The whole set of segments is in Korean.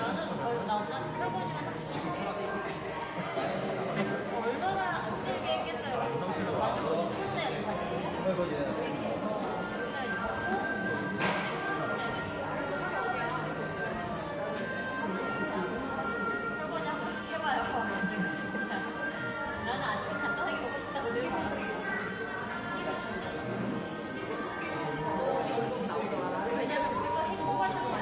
나는 지켜보지만 얼마나 힘들게 했겠어요. 완전 출근해야 돼, 다시. 설거지 한 번씩 해봐요. 나는 아침에 간단하게 먹고 싶다. 왜냐면 우리가 행복하는 거 아니야.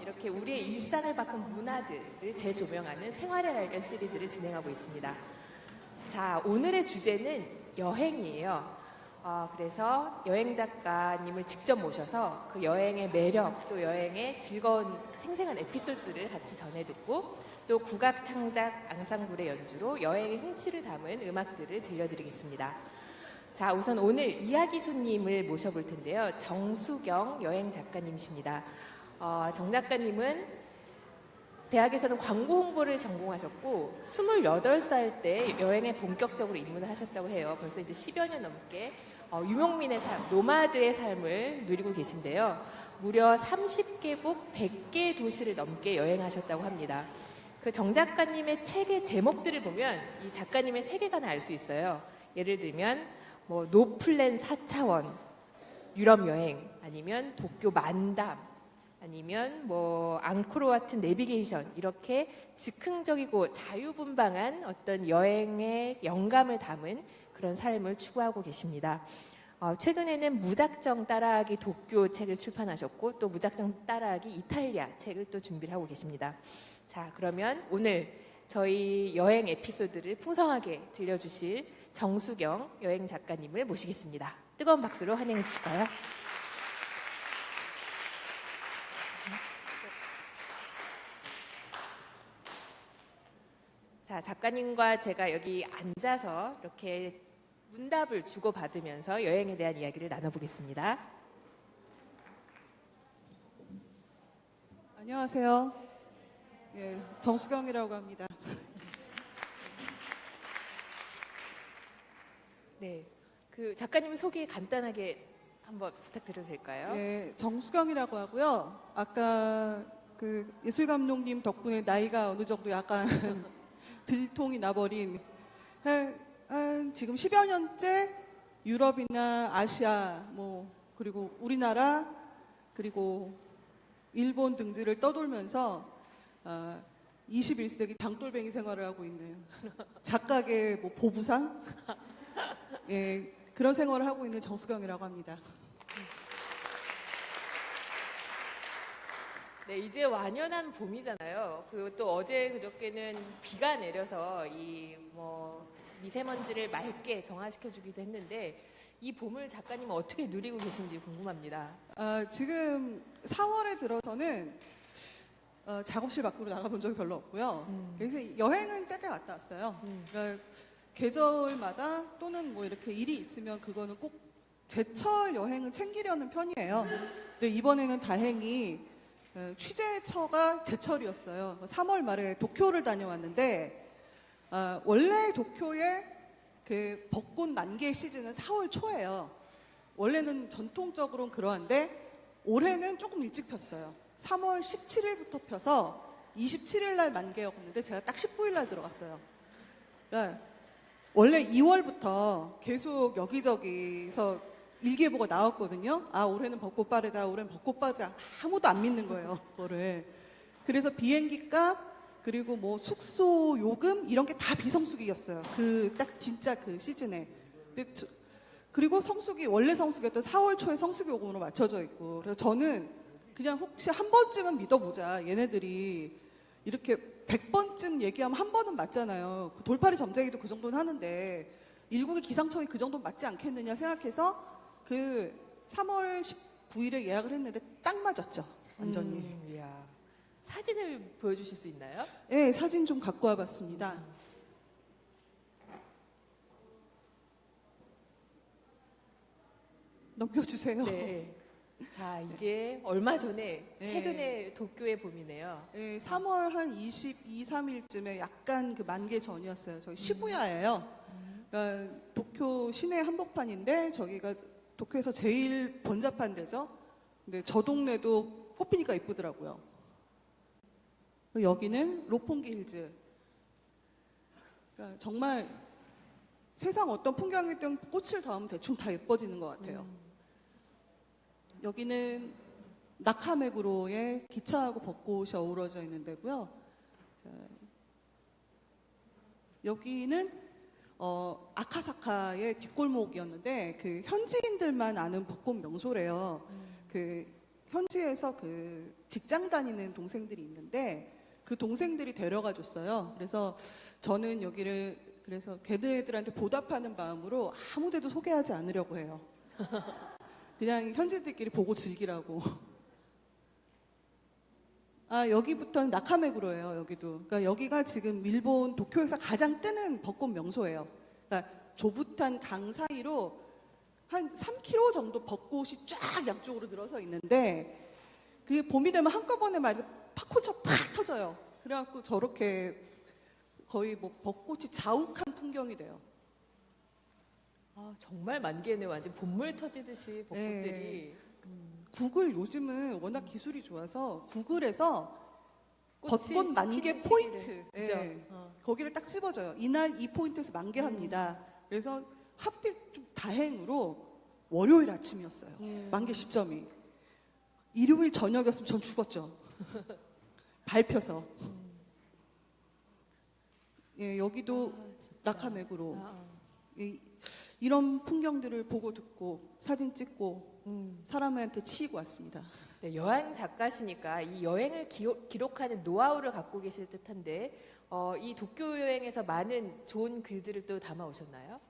이렇게 우리의 일상을 바꾼 문화들을 재조명하는 생활의 발견 시리즈를 진행하고 있습니다. 자, 오늘의 주제는 여행이에요. 그래서 여행 작가님을 직접 모셔서 그 여행의 매력, 또 여행의 즐거운 생생한 에피소드를 같이 전해 듣고 또 국악 창작 앙상블의 연주로 여행의 흥취를 담은 음악들을 들려드리겠습니다. 자, 우선 오늘 이야기 손님을 모셔볼 텐데요. 정수경 여행 작가님이십니다. 정 작가님은 대학에서는 광고 홍보를 전공하셨고 28살 때 여행에 본격적으로 입문을 하셨다고 해요. 벌써 이제 10여 년 넘게 유목민의 삶, 노마드의 삶을 누리고 계신데요. 무려 30개국 100개 도시를 넘게 여행하셨다고 합니다. 그 정 작가님의 책의 제목들을 보면 이 작가님의 세계관을 알 수 있어요. 예를 들면 뭐 노플랜 4차원 유럽 여행, 아니면 도쿄 만담, 아니면 뭐 앙코르와트 내비게이션, 이렇게 즉흥적이고 자유분방한 어떤 여행의 영감을 담은 그런 삶을 추구하고 계십니다. 최근에는 무작정 따라하기 도쿄 책을 출판하셨고 또 무작정 따라하기 이탈리아 책을 또 준비를 하고 계십니다. 자, 그러면 오늘 저희 여행 에피소드를 풍성하게 들려주실 정수경 여행 작가님을 모시겠습니다. 뜨거운 박수로 환영해 주실까요? 자, 작가님과 제가 여기 앉아서 이렇게 문답을 주고받으면서 여행에 대한 이야기를 나눠보겠습니다. 안녕하세요. 예, 정수경이라고 합니다. 네, 그 작가님 소개 간단하게 한번 부탁드려도 될까요? 예, 정수경이라고 하고요. 아까 그 예술 감독님 덕분에 나이가 어느 정도 약간 들통이 나버린 한 지금 10여 년째 유럽이나 아시아 그리고 우리나라 그리고 일본 등지를 떠돌면서 21세기 장돌뱅이 생활을 하고 있는 작가계 뭐 보부상 예, 그런 생활을 하고 있는 정수경이라고 합니다. 네, 이제 완연한 봄이잖아요. 그리고 또 어제 그저께는 비가 내려서 이 뭐 미세먼지를 맑게 정화시켜주기도 했는데 이 봄을 작가님은 어떻게 누리고 계신지 궁금합니다. 지금 4월에 들어서는 작업실 밖으로 나가본 적이 별로 없고요. 그래서 여행은 짧게 갔다 왔어요. 그러니까 계절마다 또는 뭐 이렇게 일이 있으면 그거는 꼭 제철 여행은 챙기려는 편이에요. 근데 이번에는 다행히 취재처가 제철이었어요. 3월 말에 도쿄를 다녀왔는데 원래 도쿄의 그 벚꽃 만개 시즌은 4월 초예요. 원래는 전통적으로는 그러한데 올해는 조금 일찍 폈어요. 3월 17일부터 펴서 27일 날 만개였는데 제가 딱 19일 날 들어갔어요. 그러니까 원래 2월부터 계속 여기저기서 일기예보가 나왔거든요. 아, 올해는 벚꽃 빠르다, 올해는 벚꽃 빠르다. 아무도 안 믿는 거예요, 그거를. 그래서 비행기 값, 그리고 뭐 숙소 요금 이런 게 다 비성수기였어요. 그 딱 진짜 그 시즌에. 그리고 성수기 원래 성수기였던 4월 초에 성수기 요금으로 맞춰져 있고. 그래서 저는 그냥 혹시 한 번쯤은 믿어보자. 얘네들이 이렇게 100번쯤 얘기하면 한 번은 맞잖아요. 돌팔이 점쟁이도 그 정도는 하는데 일국의 기상청이 그 정도는 맞지 않겠느냐 생각해서 그 3월 19일에 예약을 했는데 딱 맞았죠. 완전히. 이야. 사진을 보여주실 수 있나요? 네, 사진 좀 갖고 와봤습니다. 넘겨주세요. 네. 자, 이게 얼마 전에 네. 최근에 도쿄의 봄이네요. 네, 3월 한 22, 3일쯤에 약간 그 만개 전이었어요. 저희 시부야예요. 그러니까 도쿄 시내 한복판인데 저기가 도쿄에서 제일 번잡한 데죠. 근데 저 동네도 꽃피니까 이쁘더라고요. 여기는 로폰기 힐즈. 그러니까 정말 세상 어떤 풍경이든 꽃을 닿으면 대충 다 예뻐지는 것 같아요. 여기는 나카메구로에 기차하고 벚꽃이 어우러져 있는 데고요. 자, 여기는 아카사카의 뒷골목이었는데 그 현지인들만 아는 벚꽃 명소래요. 그 현지에서 그 직장 다니는 동생들이 있는데 그 동생들이 데려가 줬어요. 그래서 저는 여기를 그래서 걔네들한테 보답하는 마음으로 아무데도 소개하지 않으려고 해요. 그냥 현지인들끼리 보고 즐기라고. 아, 여기부터는 나카메구로예요. 여기도. 그러니까 여기가 지금 일본 도쿄에서 가장 뜨는 벚꽃 명소예요. 그러니까 조붓한 강 사이로 한 3km 정도 벚꽃이 쫙 양쪽으로 늘어서 있는데 그게 봄이 되면 한꺼번에 막 팝콘처럼 팍 터져요. 그래갖고 저렇게 거의 뭐 벚꽃이 자욱한 풍경이 돼요. 아, 정말 만개네. 완전 봄물 터지듯이 벚꽃들이. 구글 요즘은 워낙 기술이 좋아서 구글에서 꽃이 벚꽃 만개 피는 포인트 시기를. 예, 그죠? 거기를 딱 집어줘요. 이날 이 포인트에서 만개합니다. 그래서 하필 좀 다행으로 월요일 아침이었어요. 만개 시점이. 일요일 저녁이었으면 전 죽었죠. 밟혀서. 예, 여기도 나카메구로. 이런 풍경들을 보고 듣고 사진 찍고 사람한테 치이고 왔습니다. 네, 여행 작가시니까 이 여행을 기록하는 노하우를 갖고 계실 듯한데 이 도쿄 여행에서 많은 좋은 글들을 또 담아 오셨나요?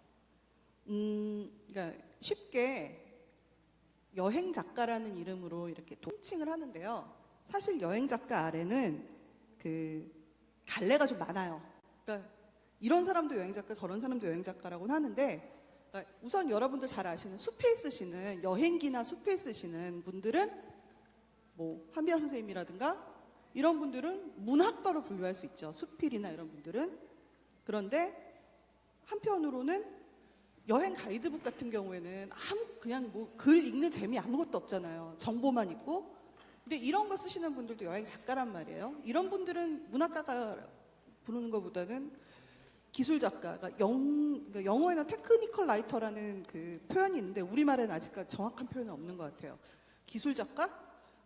그러니까 쉽게 여행 작가라는 이름으로 이렇게 통칭을 하는데요. 사실 여행 작가 아래는 그 갈래가 좀 많아요. 그러니까 이런 사람도 여행 작가, 저런 사람도 여행 작가라고는 하는데 그러니까 우선 여러분들 잘 아시는 수필 쓰시는 여행기나 수필 쓰시는 분들은 뭐 한비아 선생님이라든가 이런 분들은 문학가로 분류할 수 있죠. 수필이나 이런 분들은. 그런데 한편으로는 여행 가이드북 같은 경우에는 그냥 뭐 글 읽는 재미 아무것도 없잖아요. 정보만 있고. 근데 이런 거 쓰시는 분들도 여행 작가란 말이에요. 이런 분들은 문학가가 부르는 것보다는 기술 작가, 그러니까 영어에는 테크니컬 라이터라는 그 표현이 있는데 우리말에는 아직까지 정확한 표현은 없는 것 같아요. 기술 작가?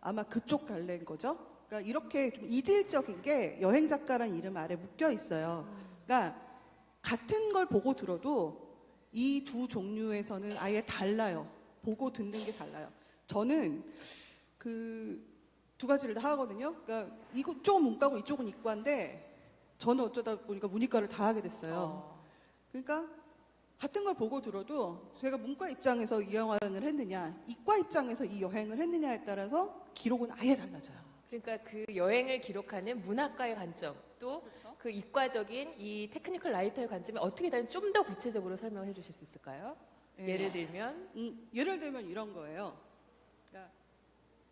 아마 그쪽 갈래인 거죠. 그러니까 이렇게 좀 이질적인 게 여행 작가라는 이름 아래 묶여 있어요. 그러니까 같은 걸 보고 들어도 이 두 종류에서는 아예 달라요. 보고 듣는 게 달라요. 저는 그 두 가지를 다 하거든요. 그러니까 이쪽은 문과고 이쪽은 이과인데 저는 어쩌다 보니까 문이과를 다 하게 됐어요. 그러니까 같은 걸 보고 들어도 제가 문과 입장에서 이 여행을 했느냐, 이과 입장에서 이 여행을 했느냐에 따라서 기록은 아예 달라져요. 그러니까 그 여행을 기록하는 문학과의 관점 또 그 이과적인 이 테크니컬 라이터의 관점이 어떻게 다른지 좀 더 구체적으로 설명해 주실 수 있을까요? 예를 들면 예를 들면 이런 거예요. 그러니까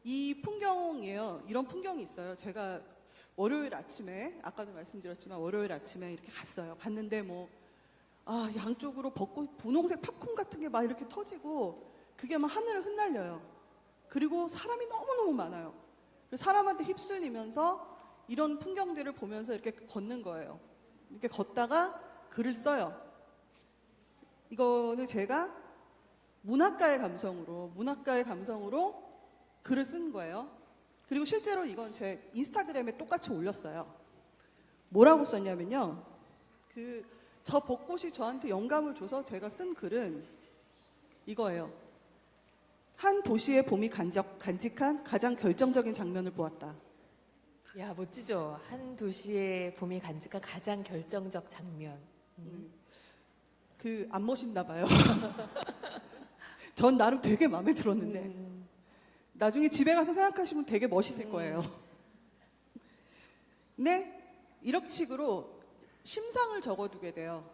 이 풍경이에요. 이런 풍경이 있어요. 제가 월요일 아침에 아까도 말씀드렸지만 월요일 아침에 이렇게 갔어요. 갔는데 뭐 양쪽으로 벚꽃 분홍색 팝콘 같은 게 막 이렇게 터지고 그게 막 하늘을 흩날려요. 그리고 사람이 너무너무 많아요. 그래서 사람한테 휩쓸리면서 이런 풍경들을 보면서 이렇게 걷는 거예요. 이렇게 걷다가 글을 써요. 이거는 제가 문학가의 감성으로 글을 쓴 거예요. 그리고 실제로 이건 제 인스타그램에 똑같이 올렸어요. 뭐라고 썼냐면요. 저 벚꽃이 저한테 영감을 줘서 제가 쓴 글은 이거예요. 한 도시의 봄이 간직한 가장 결정적인 장면을 보았다. 야, 멋지죠. 한 도시의 봄이 간직한 가장 결정적 장면. 안 멋있나 봐요. 전 나름 되게 마음에 들었는데 나중에 집에 가서 생각하시면 되게 멋있을 거예요. 근데 이런 식으로 심상을 적어두게 돼요.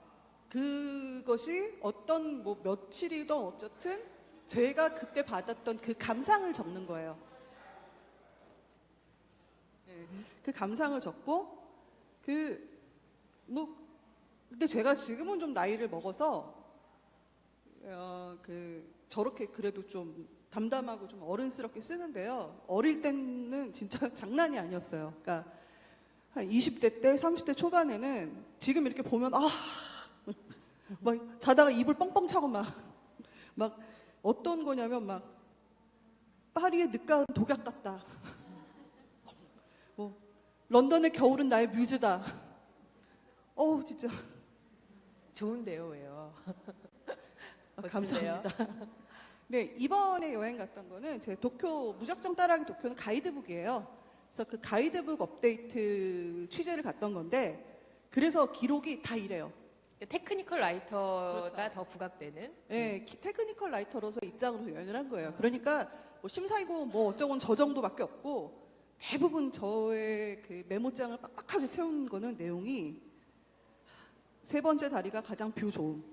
그것이 어떤 뭐 며칠이든 어쨌든 제가 그때 받았던 그 감상을 적는 거예요. 네, 그 감상을 적고 근데 제가 지금은 좀 나이를 먹어서 저렇게 그래도 좀 담담하고 좀 어른스럽게 쓰는데요. 어릴 때는 진짜 장난이 아니었어요. 그러니까 한 20대 때, 30대 초반에는 지금 이렇게 보면 막 자다가 이불 뻥뻥 차고 막 어떤 거냐면 막 파리의 늦가을 독약 같다. 뭐 런던의 겨울은 나의 뮤즈다. 진짜 좋은데요, 왜요? 감사합니다. 네, 이번에 여행 갔던 거는 제 도쿄 무작정 따라하기 도쿄는 가이드북이에요. 그래서 그 가이드북 업데이트 취재를 갔던 건데 그래서 기록이 다 이래요. 테크니컬 라이터가 그렇죠. 더 부각되는. 네, 테크니컬 라이터로서 입장으로 여행을 한 거예요. 그러니까 뭐 심사이고 뭐 어쩌고는 저 정도밖에 없고 대부분 저의 그 메모장을 빡빡하게 채운 거는 내용이 세 번째 다리가 가장 뷰 좋음.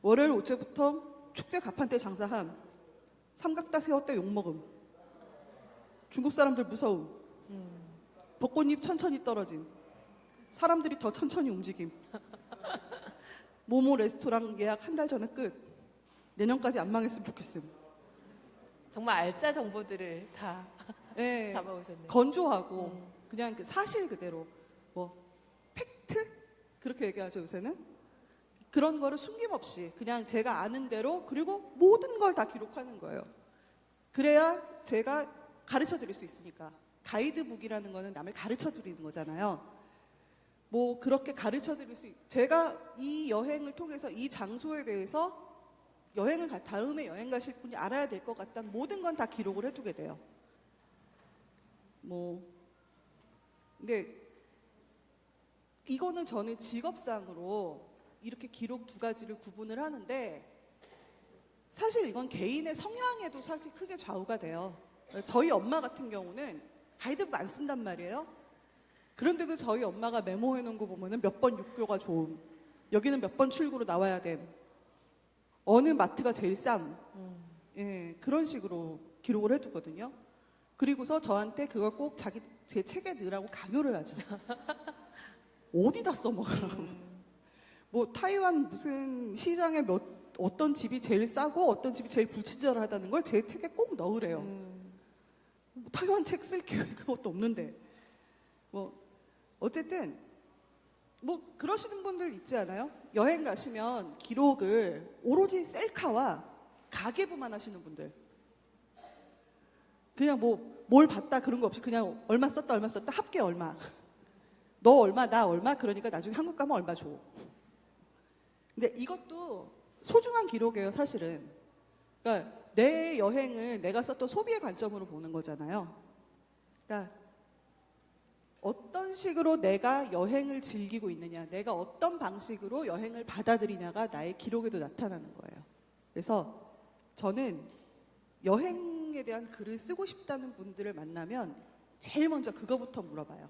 월요일 오후부터 축제 가판대 장사함. 삼각다 세웠다 욕먹음. 중국 사람들 무서움. 벚꽃잎 천천히 떨어짐. 사람들이 더 천천히 움직임. 모모 레스토랑 예약 한 달 전에 끝. 내년까지 안 망했으면 좋겠음. 정말 알짜 정보들을 다 네, 담아오셨네요. 건조하고 그냥 그 사실 그대로 뭐 팩트 그렇게 얘기하죠 요새는. 그런 거를 숨김없이 그냥 제가 아는 대로 그리고 모든 걸 다 기록하는 거예요. 그래야 제가 가르쳐 드릴 수 있으니까. 가이드북이라는 거는 남을 가르쳐 드리는 거잖아요. 뭐 그렇게 가르쳐 드릴 제가 이 여행을 통해서 이 장소에 대해서 다음에 여행 가실 분이 알아야 될 것 같다는 모든 건 다 기록을 해두게 돼요. 근데 이거는 저는 직업상으로 이렇게 기록 두 가지를 구분을 하는데 사실 이건 개인의 성향에도 사실 크게 좌우가 돼요. 저희 엄마 같은 경우는 가이드북 안 쓴단 말이에요. 그런데도 저희 엄마가 메모해 놓은 거 보면은 몇 번 육교가 좋음. 여기는 몇 번 출구로 나와야 됨. 어느 마트가 제일 쌈. 예, 그런 식으로 기록을 해두거든요. 그리고서 저한테 그걸 꼭 제 책에 넣으라고 강요를 하죠. 어디다 써먹으라고. 뭐 타이완 무슨 시장에 어떤 집이 제일 싸고 어떤 집이 제일 불친절하다는 걸 제 책에 꼭 넣으래요. 뭐 타이완 책 쓸 계획 그것도 없는데. 뭐 어쨌든 뭐 그러시는 분들 있지 않아요? 여행 가시면 기록을 오로지 셀카와 가계부만 하시는 분들. 그냥 뭐 뭘 봤다 그런 거 없이 그냥 얼마 썼다 합계 얼마. 너 얼마 나 얼마 그러니까 나중에 한국 가면 얼마 줘. 근데 이것도 소중한 기록이에요, 사실은. 그러니까 내 여행을 내가 썼던 소비의 관점으로 보는 거잖아요. 그러니까 어떤 식으로 내가 여행을 즐기고 있느냐, 내가 어떤 방식으로 여행을 받아들이냐가 나의 기록에도 나타나는 거예요. 그래서 저는 여행에 대한 글을 쓰고 싶다는 분들을 만나면 제일 먼저 그거부터 물어봐요.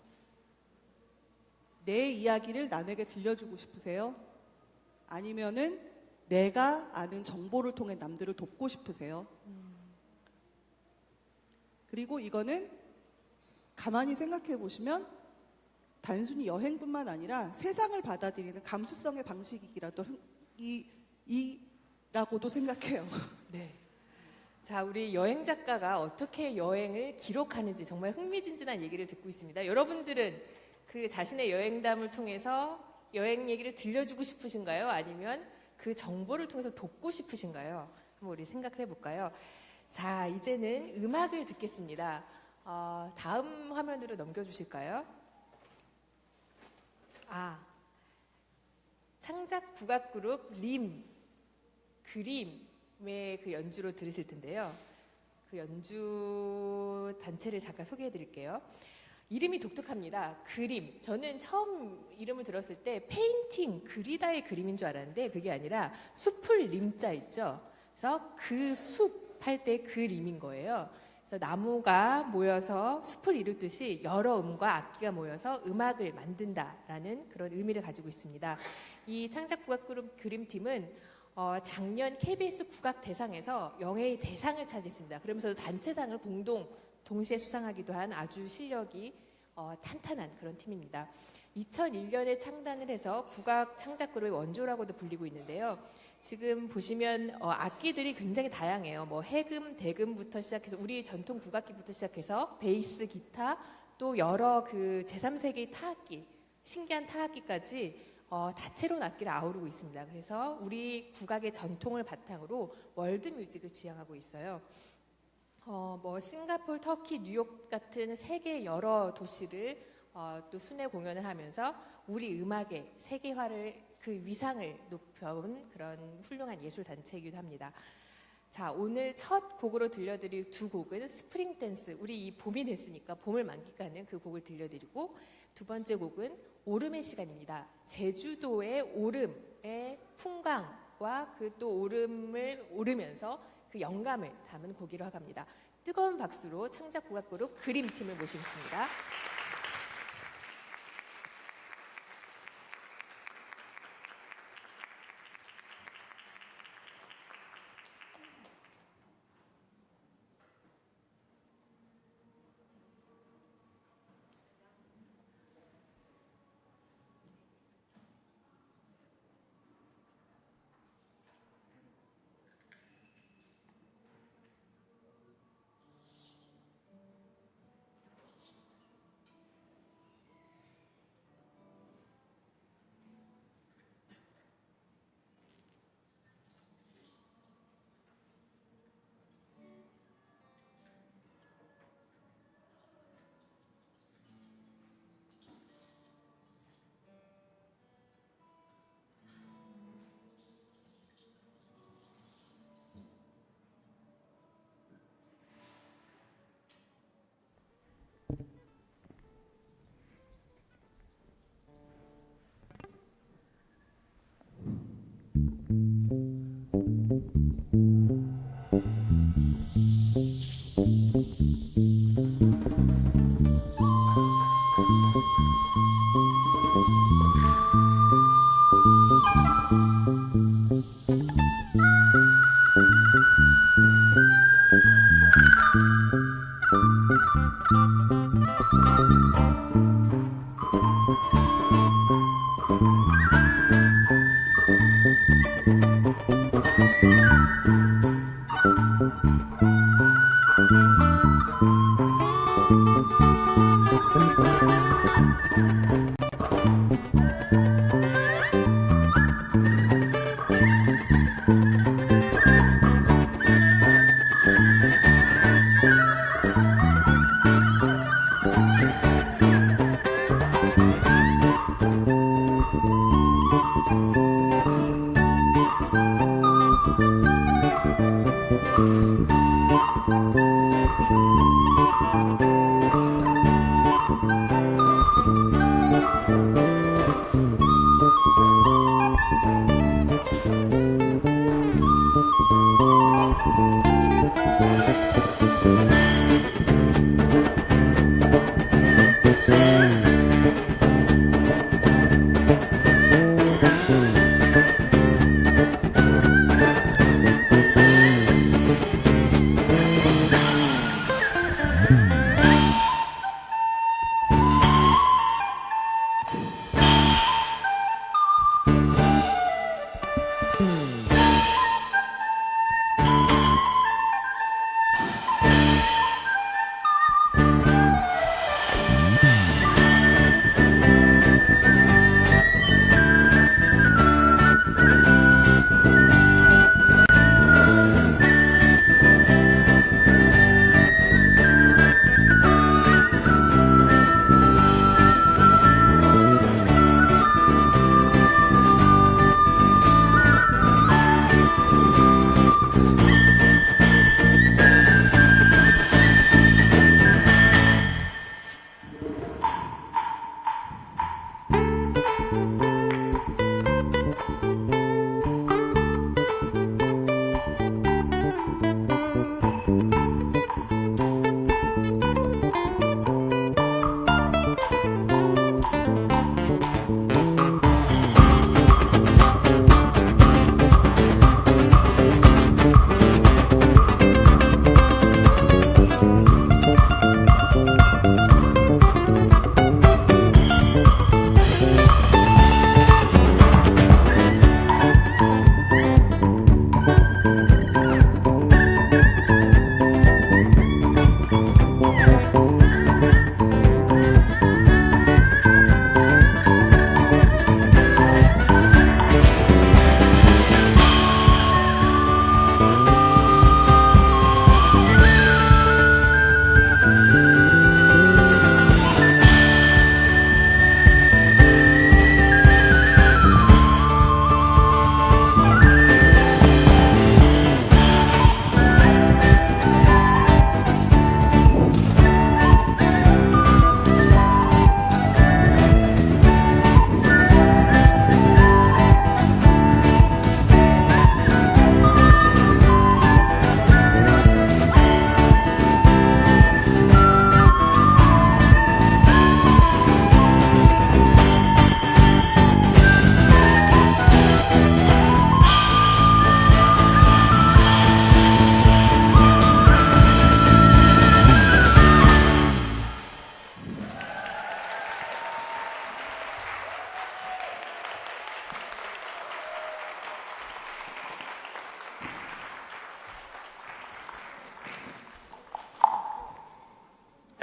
내 이야기를 남에게 들려주고 싶으세요? 아니면은 내가 아는 정보를 통해 남들을 돕고 싶으세요? 그리고 이거는 가만히 생각해 보시면 단순히 여행뿐만 아니라 세상을 받아들이는 감수성의 방식이라고도 생각해요. 네. 자, 우리 여행 작가가 어떻게 여행을 기록하는지 정말 흥미진진한 얘기를 듣고 있습니다. 여러분들은 그 자신의 여행담을 통해서 여행 얘기를 들려주고 싶으신가요? 아니면 그 정보를 통해서 돕고 싶으신가요? 한번 우리 생각을 해볼까요? 자, 이제는 음악을 듣겠습니다. 다음 화면으로 넘겨주실까요? 창작 국악그룹 림, 그림의 그 연주로 들으실 텐데요. 그 연주 단체를 잠깐 소개해 드릴게요. 이름이 독특합니다. 그림. 저는 처음 이름을 들었을 때 페인팅, 그리다의 그림인 줄 알았는데 그게 아니라 숲을 림자 있죠. 그래서 그 숲 할 때 그림인 거예요. 그래서 나무가 모여서 숲을 이루듯이 여러 음과 악기가 모여서 음악을 만든다라는 그런 의미를 가지고 있습니다. 이 창작국악그룹 그림팀은 작년 KBS 국악대상에서 영예의 대상을 차지했습니다. 그러면서 단체상을 동시에 수상하기도 한 아주 실력이 탄탄한 그런 팀입니다. 2001년에 창단을 해서 국악 창작그룹의 원조라고도 불리고 있는데요. 지금 보시면 악기들이 굉장히 다양해요. 뭐 해금, 대금부터 시작해서 우리 전통 국악기부터 시작해서 베이스, 기타, 또 여러 그 제3세기 타악기, 신기한 타악기까지 다채로운 악기를 아우르고 있습니다. 그래서 우리 국악의 전통을 바탕으로 월드 뮤직을 지향하고 있어요. 뭐 싱가포르, 터키, 뉴욕 같은 세계 여러 도시를 또 순회 공연을 하면서 우리 음악의 세계화를 그 위상을 높여온 그런 훌륭한 예술 단체이기도 합니다. 자, 오늘 첫 곡으로 들려드릴 두 곡은 스프링 댄스, 우리 이 봄이 됐으니까 봄을 만끽하는 그 곡을 들려드리고, 두 번째 곡은 오름의 시간입니다. 제주도의 오름의 풍광과 그 또 오름을 오르면서 그 영감을 담은 곡이라고 합니다. 뜨거운 박수로 창작국악그룹 그림팀을 모시겠습니다.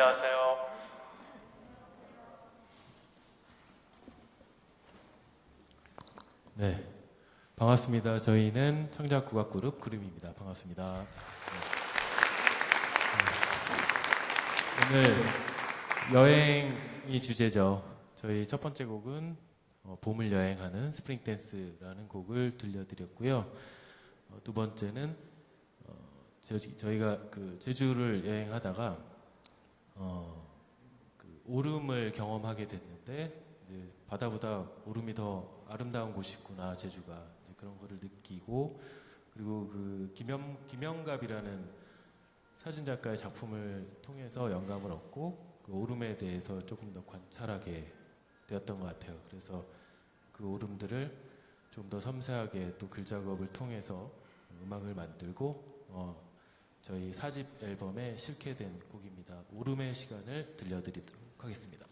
안녕하세요. 네, 반갑습니다. 저희는 창작 국악 그룹 그룹입니다. 반갑습니다. 오늘 여행이 주제죠. 저희 첫 번째 곡은 봄을 여행하는 스프링 댄스라는 곡을 들려드렸고요. 두 번째는 저희가 그 제주를 여행하다가 그 오름을 경험하게 됐는데 이제 바다보다 오름이 더 아름다운 곳이구나 제주가 이제 그런 거를 느끼고 그리고 그 김영갑이라는 사진 작가의 작품을 통해서 영감을 얻고 그 오름에 대해서 조금 더 관찰하게 되었던 것 같아요. 그래서 그 오름들을 좀 더 섬세하게 또 글 작업을 통해서 음악을 만들고 저희 4집 앨범에 실게 된 곡입니다. 오름의 시간을 들려드리도록 하겠습니다.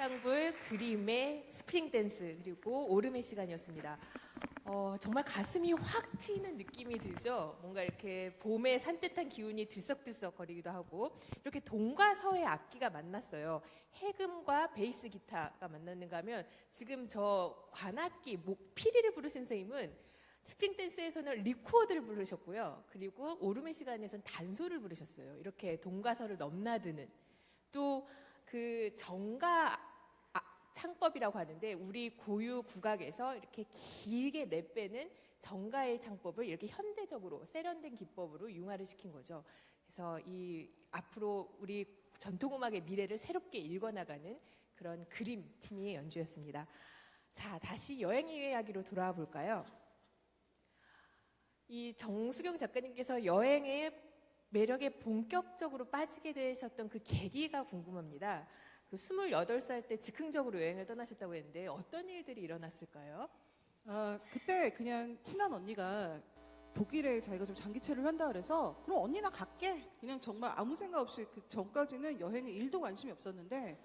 앙상블 그림의 스프링 댄스 그리고 오름의 시간이었습니다. 정말 가슴이 확 트이는 느낌이 들죠. 뭔가 이렇게 봄의 산뜻한 기운이 들썩들썩거리기도 하고 이렇게 동과 서의 악기가 만났어요. 해금과 베이스 기타가 만났는가 하면 지금 저 관악기 피리를 부르신 선생님은 스프링 댄스에서는 리코더를 부르셨고요. 그리고 오름의 시간에서는 단소를 부르셨어요. 이렇게 동과 서를 넘나드는 또 그 정가 창법이라고 하는데 우리 고유 국악에서 이렇게 길게 내빼는 정가의 창법을 이렇게 현대적으로 세련된 기법으로 융화를 시킨 거죠. 그래서 이 앞으로 우리 전통음악의 미래를 새롭게 읽어나가는 그런 그림 팀의 연주였습니다. 자, 다시 여행 이야기로 돌아와 볼까요? 이 정수경 작가님께서 여행의 매력에 본격적으로 빠지게 되셨던 그 계기가 궁금합니다. 그 28살 때 즉흥적으로 여행을 떠나셨다고 했는데 어떤 일들이 일어났을까요? 그때 그냥 친한 언니가 독일에 자기가 좀 장기체를 한다 그래서 그럼 언니 나 갈게. 그냥 정말 아무 생각 없이 그 전까지는 여행에 1도 관심이 없었는데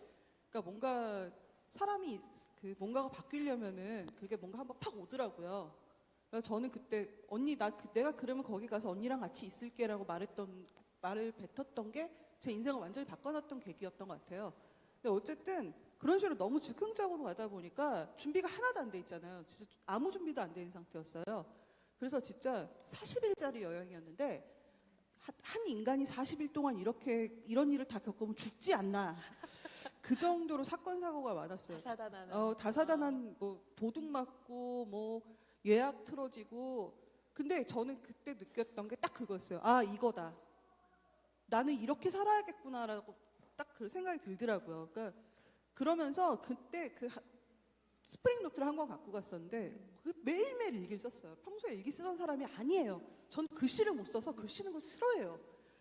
그러니까 뭔가 사람이 그 뭔가가 바뀌려면은 그게 뭔가 한번 팍 오더라고요. 그래서 저는 그때 언니 내가 그러면 거기 가서 언니랑 같이 있을게라고 말을 뱉었던 게 제 인생을 완전히 바꿔놨던 계기였던 것 같아요. 근데 어쨌든 그런 식으로 너무 즉흥적으로 가다 보니까 준비가 하나도 안 돼 있잖아요. 진짜 아무 준비도 안 돼 있는 상태였어요. 그래서 진짜 40일짜리 여행이었는데 한 인간이 40일 동안 이런 일을 다 겪으면 죽지 않나. 그 정도로 사건 사고가 많았어요. 다사다난한. 다사다난 뭐 도둑 맞고 뭐 예약 틀어지고. 근데 저는 그때 느꼈던 게 딱 그거였어요. 아, 이거다. 나는 이렇게 살아야겠구나라고 딱 그 생각이 들더라고요. 그러니까 그러면서 그때 스프링 노트를 한 권 갖고 갔었는데 매일매일 일기를 썼어요. 평소에 일기 쓰던 사람이 아니에요. 전 글씨를 못 써서 글 쓰는 걸 싫어해요.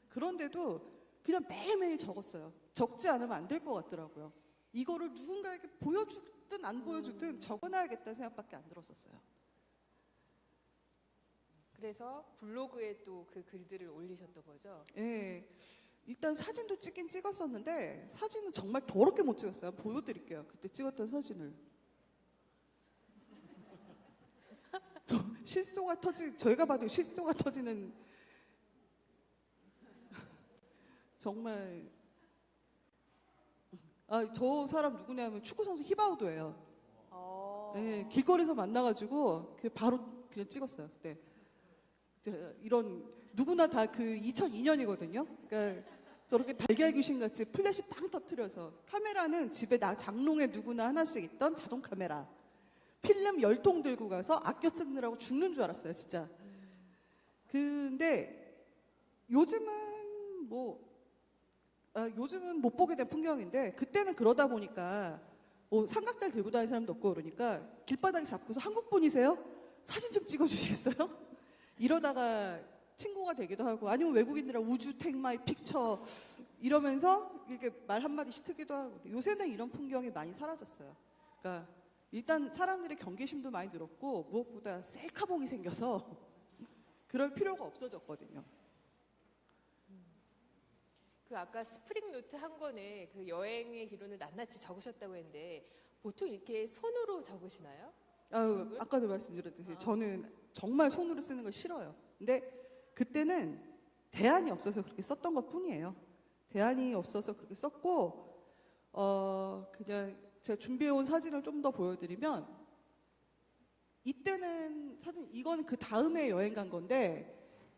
그런데도 그냥 매일매일 적었어요. 적지 않으면 안 될 것 같더라고요. 이거를 누군가에게 보여주든 안 보여주든 적어놔야겠다는 생각밖에 안 들었었어요. 그래서 블로그에 또 그 글들을 올리셨던 거죠? 예. 일단 사진도 찍긴 찍었었는데 사진은 정말 더럽게 못 찍었어요. 보여드릴게요. 그때 찍었던 사진을. 저희가 봐도 실소가 터지는 정말. 저 사람 누구냐면 축구선수 히바우드예요. 네, 길거리에서 만나가지고 바로 그냥 찍었어요. 그때. 이런 누구나 다 그 2002년이거든요. 그러니까 저렇게 달걀 귀신같이 플래시 빵 터트려서 카메라는 집에 장롱에 누구나 하나씩 있던 자동 카메라. 필름 10통 들고 가서 아껴 쓰느라고 죽는 줄 알았어요, 진짜. 근데 요즘은 요즘은 못 보게 된 풍경인데 그때는 그러다 보니까 뭐 삼각대 들고 다니는 사람도 없고 그러니까 길바닥에 잡고서 한국 분이세요? 사진 좀 찍어주시겠어요? 이러다가 친구가 되기도 하고 아니면 외국인들이랑 우주 take my picture 이러면서 이렇게 말 한마디씩 트기도 하고 요새는 이런 풍경이 많이 사라졌어요. 그러니까 일단 사람들의 경계심도 많이 늘었고 무엇보다 셀카봉이 생겨서 그럴 필요가 없어졌거든요. 그 아까 스프링 노트 한 권에 그 여행의 기록을 낱낱이 적으셨다고 했는데 보통 이렇게 손으로 적으시나요? 아까도 말씀드렸듯이 저는 정말 손으로 쓰는 걸 싫어요. 근데 그때는 대안이 없어서 그렇게 썼던 것 뿐이에요. 대안이 없어서 그렇게 썼고 그냥 제가 준비해온 사진을 좀 더 보여드리면 이때는 이거는 그 다음에 여행 간 건데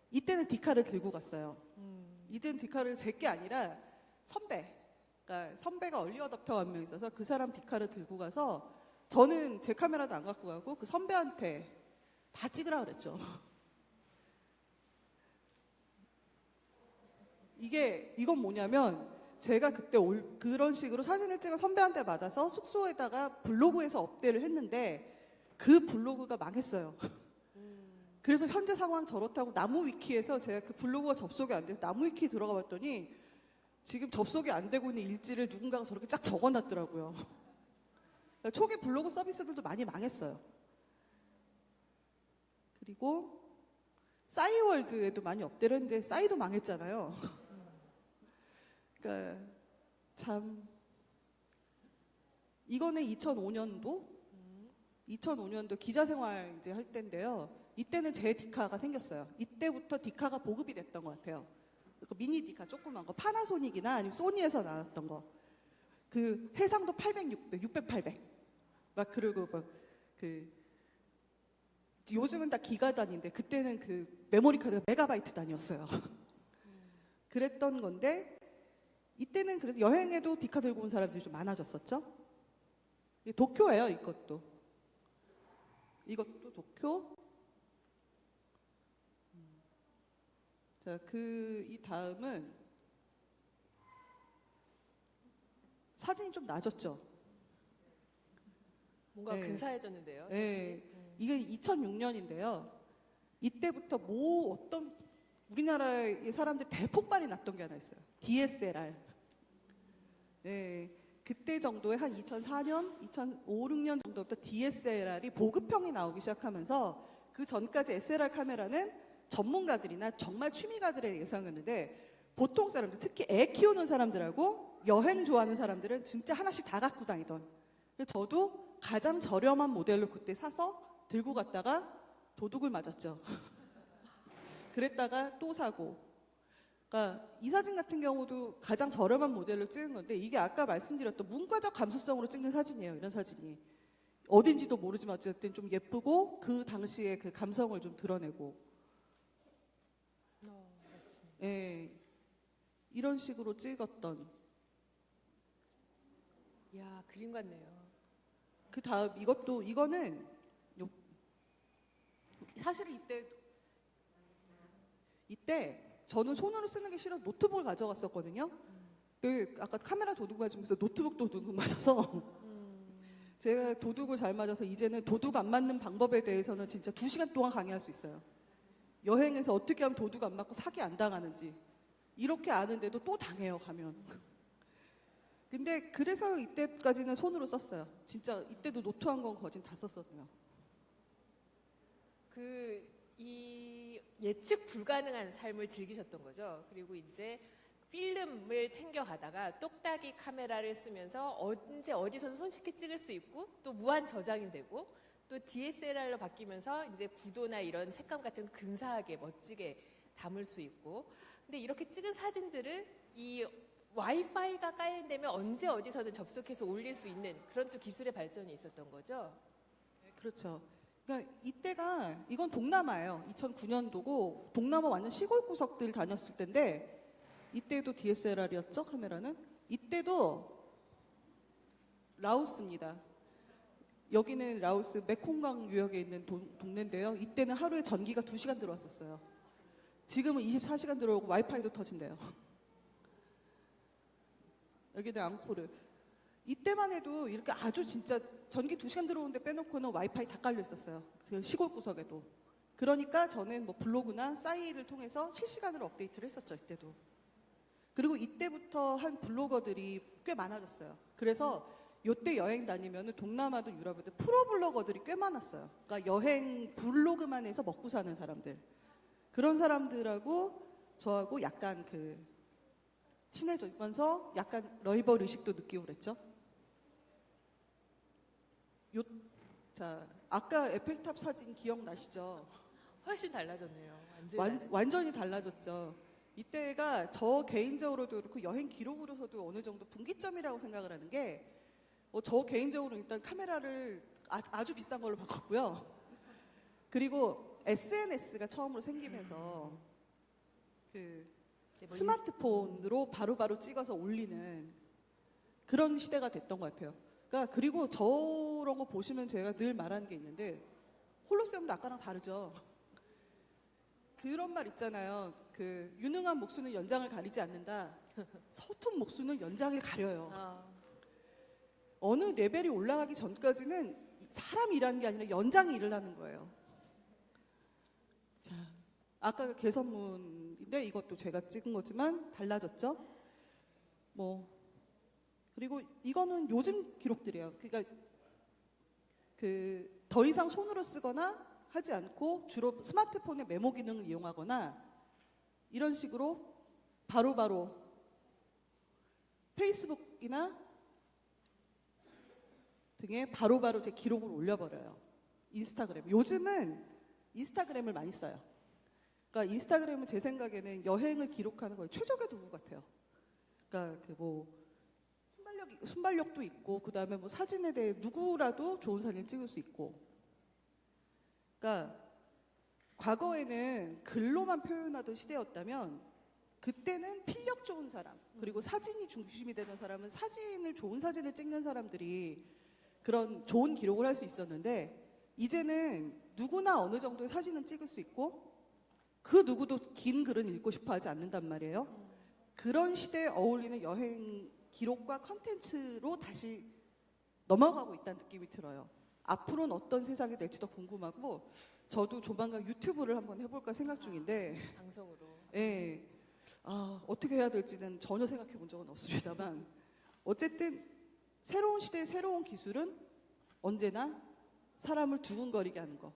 이때는 디카를 들고 갔어요. 이때는 디카를 제 게 아니라 그러니까 선배가 얼리 어답터가 한 명 있어서 그 사람 디카를 들고 가서 저는 제 카메라도 안 갖고 가고 그 선배한테 다 찍으라 그랬죠. 이건 뭐냐면 제가 그때 그런 식으로 사진을 찍어 선배한테 받아서 숙소에다가 블로그에서 업데이트를 했는데 그 블로그가 망했어요. 그래서 현재 상황 저렇다고 나무 위키에서 제가 그 블로그가 접속이 안 돼서 나무 위키 들어가 봤더니 지금 접속이 안 되고 있는 일지를 누군가가 저렇게 쫙 적어놨더라고요. 초기 블로그 서비스들도 많이 망했어요. 그리고 싸이월드에도 많이 업데이트 했는데 싸이도 망했잖아요. 그러니까 참 이거는 2005년도 기자 생활 이제 할 때인데요. 이때는 제 디카가 생겼어요. 이때부터 디카가 보급이 됐던 것 같아요. 그 미니 디카 조그만 거 파나소닉이나 아니면 소니에서 나왔던 거. 그 해상도 800, 600, 800. 막 그리고 요즘은 다 기가 단위인데 그때는 그 메모리 카드가 메가바이트 단위였어요. 그랬던 건데 이때는 그래서 여행에도 디카 들고 온 사람들이 좀 많아졌었죠. 도쿄예요, 이것도 도쿄. 자, 이 다음은 사진이 좀 낮았죠. 뭔가 네. 근사해졌는데요. 네. 이게 2006년인데요. 이때부터 어떤 우리나라의 사람들 대폭발이 났던 게 하나 있어요. DSLR. 네. 그때 정도에 한 2004년, 2005, 6년 정도부터 DSLR이 보급형이 나오기 시작하면서 그 전까지 SLR 카메라는 전문가들이나 정말 취미가들의 예상이었는데 보통 사람들, 특히 애 키우는 사람들하고 여행 좋아하는 사람들은 진짜 하나씩 다 갖고 다니던 그래서 저도 가장 저렴한 모델로 그때 사서 들고 갔다가 도둑을 맞았죠. 그랬다가 또 사고. 그러니까 이 사진 같은 경우도 가장 저렴한 모델로 찍은 건데 이게 아까 말씀드렸던 문과적 감수성으로 찍는 사진이에요. 이런 사진이. 어딘지도 모르지만 어쨌든 좀 예쁘고 그 당시에 그 감성을 좀 드러내고. 예. 이런 식으로 찍었던. 이야, 그림 같네요. 그 다음 이거는 사실은 이때 저는 손으로 쓰는 게 싫어 노트북을 가져갔었거든요. 근데 아까 카메라 도둑 맞으면서 노트북도 도둑 맞아서 제가 도둑을 잘 맞아서 이제는 도둑 안 맞는 방법에 대해서는 진짜 2시간 동안 강의할 수 있어요. 여행에서 어떻게 하면 도둑 안 맞고 사기 안 당하는지 이렇게 아는데도 또 당해요 가면. 근데 그래서 이때까지는 손으로 썼어요. 진짜 이때도 노트 한 권 거진 다 썼었고요. 이 예측 불가능한 삶을 즐기셨던 거죠. 그리고 이제 필름을 챙겨가다가 똑딱이 카메라를 쓰면서 언제 어디서든 손쉽게 찍을 수 있고 또 무한 저장이 되고 또 DSLR로 바뀌면서 이제 구도나 이런 색감 같은 근사하게 멋지게 담을 수 있고 근데 이렇게 찍은 사진들을 이 와이파이가 깔린다면 언제 어디서든 접속해서 올릴 수 있는 그런 또 기술의 발전이 있었던 거죠. 네, 그렇죠. 그러니까 이때가 이건 동남아예요. 2009년도고 동남아 완전 시골 구석들 다녔을 때인데 이때도 DSLR이었죠 카메라는. 이때도 라오스입니다. 여기는 라오스 메콩강 유역에 있는 동네인데요. 이때는 하루에 전기가 2시간 들어왔었어요. 지금은 24시간 들어오고 와이파이도 터진대요. 여기는 앙코르. 이때만 해도 이렇게 아주 진짜 전기 2시간 들어오는데 빼놓고는 와이파이 다 깔려 있었어요. 그 시골 구석에도. 그러니까 저는 뭐 블로그나 사이트를 통해서 실시간으로 업데이트를 했었죠, 이때도. 그리고 이때부터 한 블로거들이 꽤 많아졌어요. 그래서 이때 여행 다니면 동남아도 유럽에도 프로 블로거들이 꽤 많았어요. 그러니까 여행 블로그만 해서 먹고 사는 사람들. 그런 사람들하고 저하고 약간 친해지면서 약간 라이벌 의식도 느끼고 그랬죠. 자, 아까 에펠탑 사진 기억나시죠? 훨씬 달라졌네요. 완전히 완전히 달라졌죠. 이때가 저 개인적으로도 그렇고 여행 기록으로서도 어느 정도 분기점이라고 생각을 하는 게 저 개인적으로 일단 카메라를 아주 비싼 걸로 바꿨고요. 그리고 SNS가 처음으로 생기면서 스마트폰으로 바로바로 찍어서 올리는 그런 시대가 됐던 것 같아요. 그러니까 그리고 저런 거 보시면 제가 늘 말하는 게 있는데 홀로세움도 아까랑 다르죠. 그런 말 있잖아요. 유능한 목수는 연장을 가리지 않는다. 서툰 목수는 연장을 가려요. 어느 레벨이 올라가기 전까지는 사람이 일하는 게 아니라 연장이 일을 하는 거예요. 자, 아까 개선문인데 이것도 제가 찍은 거지만 달라졌죠. 그리고 이거는 요즘 기록들이에요. 그러니까 더 이상 손으로 쓰거나 하지 않고 주로 스마트폰의 메모 기능을 이용하거나 이런 식으로 바로바로 페이스북이나 등에 바로바로 제 기록을 올려버려요. 인스타그램. 요즘은 인스타그램을 많이 써요. 그러니까 인스타그램은 제 생각에는 여행을 기록하는 거의 최적의 도구 같아요. 그러니까 순발력도 있고 그다음에 사진에 대해 누구라도 좋은 사진을 찍을 수 있고. 그러니까 과거에는 글로만 표현하던 시대였다면 그때는 필력 좋은 사람 그리고 사진이 중심이 되는 사람은 좋은 사진을 찍는 사람들이 그런 좋은 기록을 할 수 있었는데 이제는 누구나 어느 정도의 사진은 찍을 수 있고 그 누구도 긴 글은 읽고 싶어 하지 않는단 말이에요. 그런 시대에 어울리는 여행 기록과 컨텐츠로 다시 넘어가고 있다는 느낌이 들어요. 앞으로는 어떤 세상이 될지도 궁금하고 저도 조만간 유튜브를 한번 해볼까 생각 중인데 방송으로. 예, 어떻게 해야 될지는 전혀 생각해 본 적은 없습니다만 어쨌든 새로운 시대의 새로운 기술은 언제나 사람을 두근거리게 하는 거.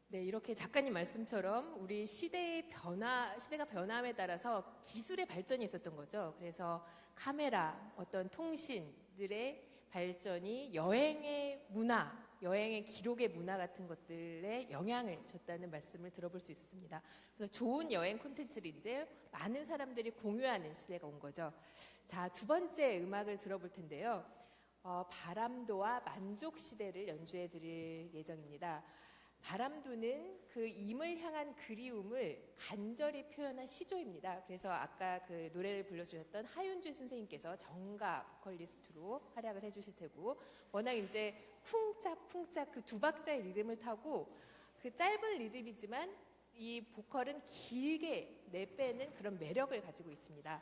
네, 이렇게 작가님 말씀처럼 우리 시대가 변함에 따라서 기술의 발전이 있었던 거죠. 그래서 카메라, 어떤 통신들의 발전이 여행의 문화, 여행의 기록의 문화 같은 것들에 영향을 줬다는 말씀을 들어볼 수 있습니다. 그래서 좋은 여행 콘텐츠를 이제 많은 사람들이 공유하는 시대가 온 거죠. 자, 두 번째 음악을 들어볼 텐데요. 바람도와 만족 시대를 연주해 드릴 예정입니다. 바람도는 그 임을 향한 그리움을 간절히 표현한 시조입니다. 그래서 아까 그 노래를 불러주셨던 하윤주 선생님께서 정가 보컬리스트로 활약을 해주실 테고, 워낙 이제 쿵짝쿵짝 그 두 박자의 리듬을 타고 그 짧은 리듬이지만 이 보컬은 길게 내빼는 그런 매력을 가지고 있습니다.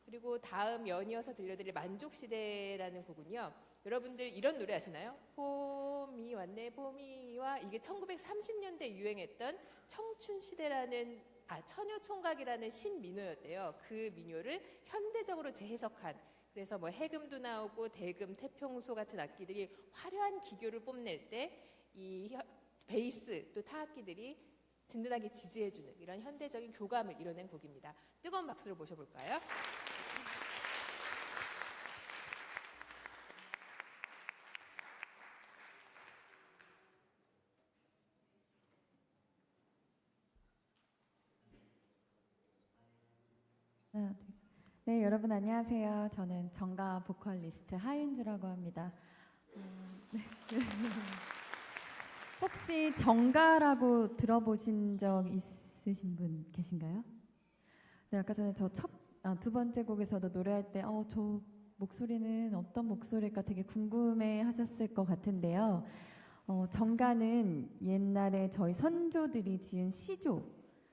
그리고 다음 연이어서 들려드릴 만족시대라는 곡은요, 여러분들 이런 노래 아시나요? 봄이 왔네 봄이와, 이게 1930년대 유행했던 청춘시대라는 처녀총각이라는 신민요였대요. 그 민요를 현대적으로 재해석한, 그래서 뭐 해금도 나오고 대금, 태평소 같은 악기들이 화려한 기교를 뽐낼 때 이 베이스 또 타악기들이 든든하게 지지해주는 이런 현대적인 교감을 이뤄낸 곡입니다. 뜨거운 박수로 모셔볼까요? 네, 여러분 안녕하세요. 저는 정가 보컬리스트 하윤주라고 합니다. 네. 혹시 정가라고 들어보신 적 있으신 분 계신가요? 네, 아까 전에 두 번째 곡에서도 노래할 때 저 목소리는 어떤 목소리일까 되게 궁금해 하셨을 것 같은데요. 정가는 옛날에 저희 선조들이 지은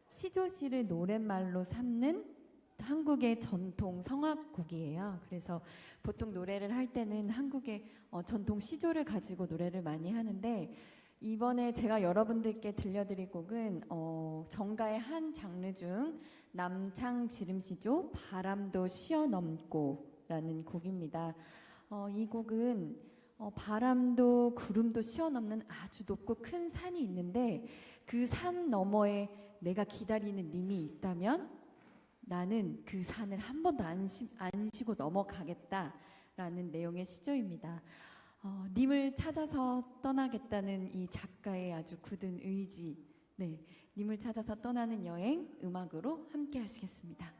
시조시를 노랫말로 삼는 한국의 전통 성악곡이에요. 그래서 보통 노래를 할 때는 한국의 전통 시조를 가지고 노래를 많이 하는데, 이번에 제가 여러분들께 들려드릴 곡은 정가의 한 장르 중 남창 지름시조 바람도 쉬어넘고라는 곡입니다. 이 곡은 바람도 구름도 쉬어넘는 아주 높고 큰 산이 있는데, 그 산 너머에 내가 기다리는 님이 있다면 나는 그 산을 한 번도 안 쉬고 넘어가겠다라는 내용의 시조입니다. 님을 찾아서 떠나겠다는 이 작가의 아주 굳은 의지, 네, 님을 찾아서 떠나는 여행 음악으로 함께 하시겠습니다.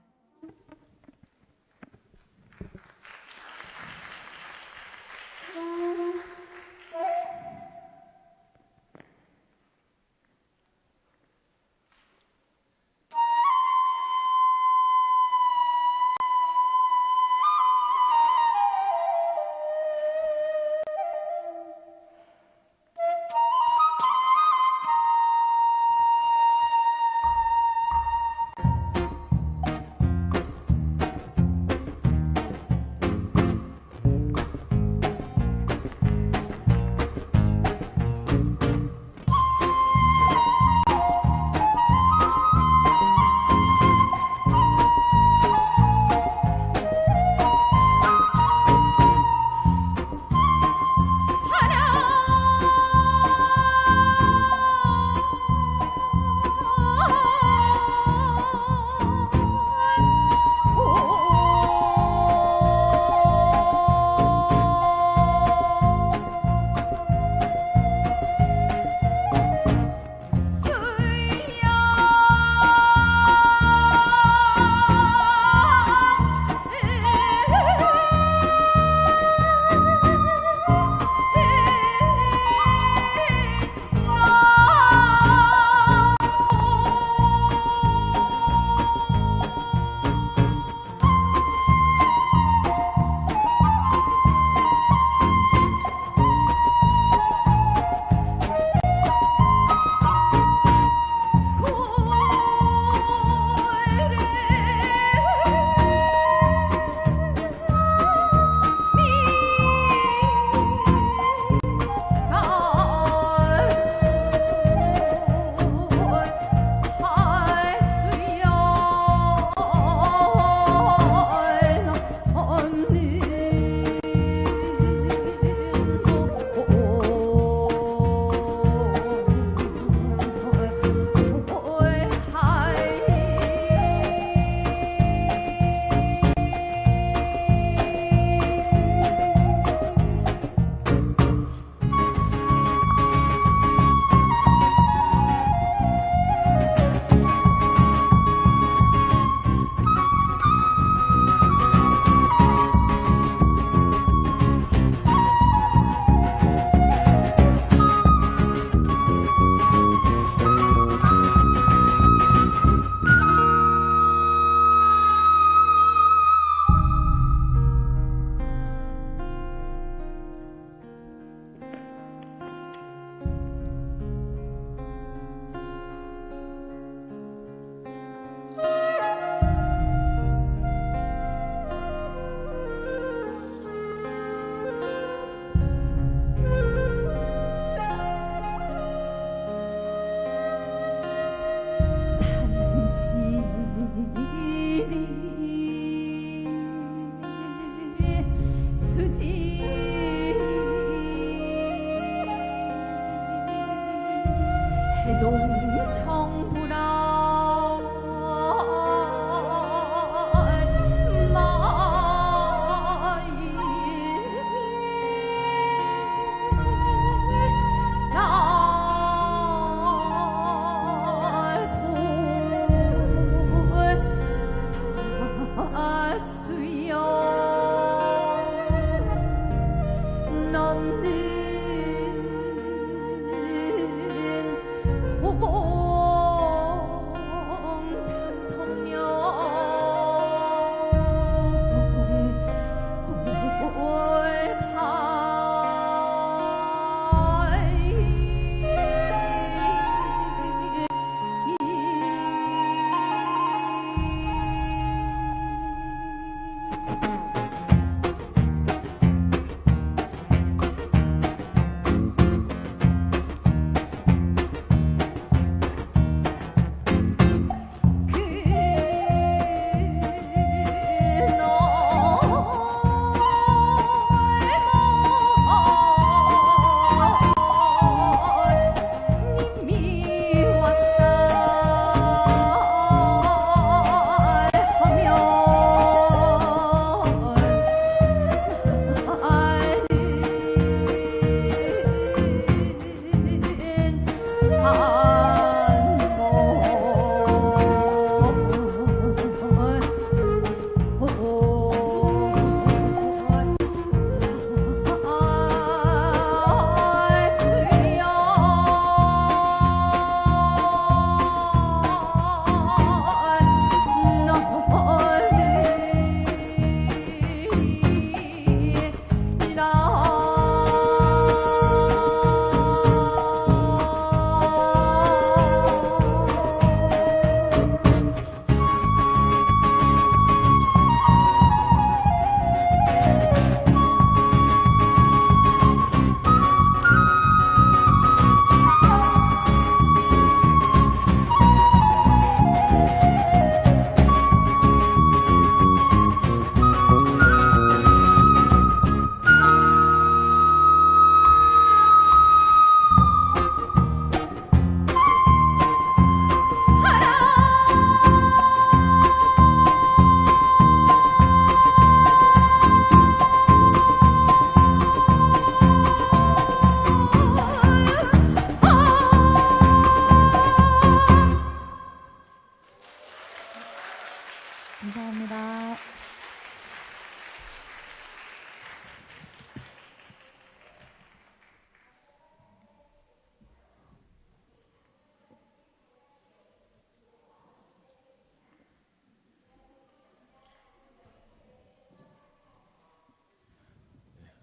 감사합니다.